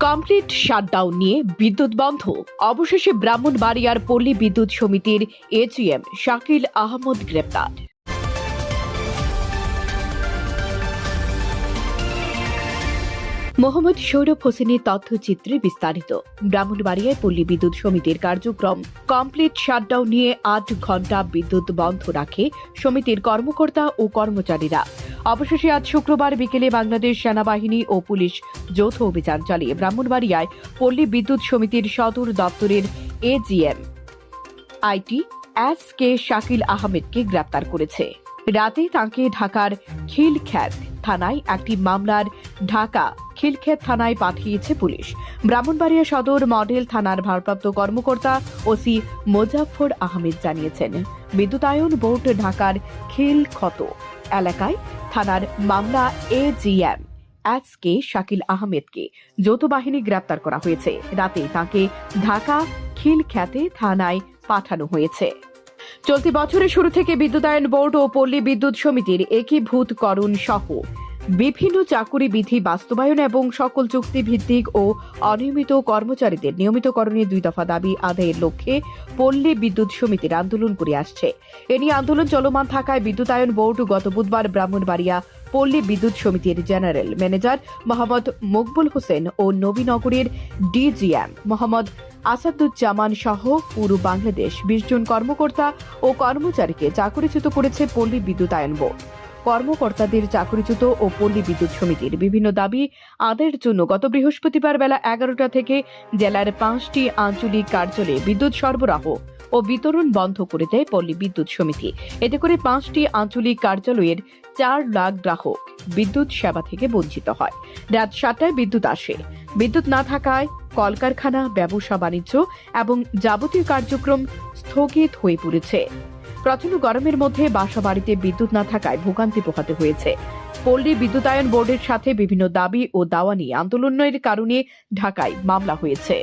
Complete shutdown নিয়ে বিদ্যুৎ বন্ধ। অবশেষে ব্রাহ্মণবাড়িয়ার পল্লী বিদ্যুৎ সমিতির এজিএম শাকিল আহমদ গ্রেপ্তার। মোহাম্মদ সৌরভ হোসেনের তথ্যচিত্রে বিস্তারিত। ব্রাহ্মণবাড়িয়ায় পল্লী বিদ্যুৎ সমিতির কার্যক্রম কমপ্লিট শাটডাউন নিয়ে ৮ ঘণ্টা বিদ্যুৎ বন্ধ রাখে সমিতির কর্মকর্তা ও কর্মচারীরা। অবশেষে আজ শুক্রবার বিকেলে বাংলাদেশ সেনাবাহিনী ও পুলিশ যৌথ অভিযান চালিয়ে ব্রাহ্মণবাড়িয়ায় পল্লী বিদ্যুৎ সমিতির সদর দপ্তরের AGM IT S K Shakil আহমেদকে গ্রেপ্তার করেছে। রাতে তাঁকে ঢাকার খিলখ্যাত থানায় একটি মামলার ঢাকা খিলখ্যাত থানায় পাঠিয়েছে পুলিশ। ব্রাহ্মণবাড়িয়া সদর মডেল থানার ভারপ্রাপ্ত কর্মকর্তা ওসি মোজাফফর আহমেদ জানিয়েছেন, বিদ্যুতায়ন বোর্ড ঢাকার খিলক্ষত এলাকায় থানার মামলা এজিএম এস কে শাকিল আহমেদকে যৌথ বাহিনী গ্রেপ্তার করা হয়েছে। রাতে তাঁকে ঢাকা খিলখ্যাতে থানায় পাঠানো হয়েছে। চলতি বছরের শুরু থেকে বিদ্যুতায়ন বোর্ড ও পল্লী বিদ্যুৎ সমিতির একীভূতকরণ সহ বিভিন্ন চাকুরি বিধি বাস্তবায়ন এবং সকল চুক্তিভিত্তিক ও অনিয়মিত কর্মচারীদের নিয়মিতকরণের 2 দফা দাবি আদায়ের লক্ষ্যে পল্লী বিদ্যুৎ সমিতির আন্দোলন করে আসছে। এ নিয়ে আন্দোলন চলমান থাকায় বিদ্যুতায়ন বোর্ড গত বুধবার ব্রাহ্মণবাড়িয়া পল্লী বিদ্যুৎ সমিতির জেনারেল ম্যানেজার মোহাম্মদ মকবুল হোসেন ও নবীনগরের ডিজিএম মোহাম্মদ আসাদুজ্জামান সহ পুরো বাংলাদেশ 20 জন কর্মকর্তা ও কর্মচারীকে চাকরিচ্যুত করেছে পল্লী বিদ্যুতায়ন বোর্ড। কর্মকর্তাদের চাকরিচ্যুত ও পল্লী বিদ্যুৎ সমিতির বিভিন্ন দাবি আদায়ের জন্য গত বৃহস্পতিবার বেলা 11টা থেকে জেলার 5টি আঞ্চলিক কার্যালয়ে বিদ্যুৎ সরবরাহ ও বিতরণ বন্ধ করে দেয় পল্লী বিদ্যুৎ সমিতি। এতে করে 5টি আঞ্চলিক কার্যালয়ের 4 লাখ গ্রাহক বিদ্যুৎ সেবা থেকে বঞ্চিত হয়। রাত 7টায় বিদ্যুৎ আসে। বিদ্যুৎ না থাকায় কলকারখানা, ব্যবসা বাণিজ্য এবং যাবতীয় কার্যক্রম স্থগিত হয়ে পড়েছে। প্রচন্ড গরমের মধ্যে বাসা বাড়িতে বিদ্যুৎ না থাকায় ভোগান্তি পোহাতে হয়েছে। পল্লী বিদ্যুতায়ন বোর্ডের সাথে বিভিন্ন দাবি ও দাওয়া নিয়ে আন্দোলনের কারণে ঢাকায় মামলা হয়েছে।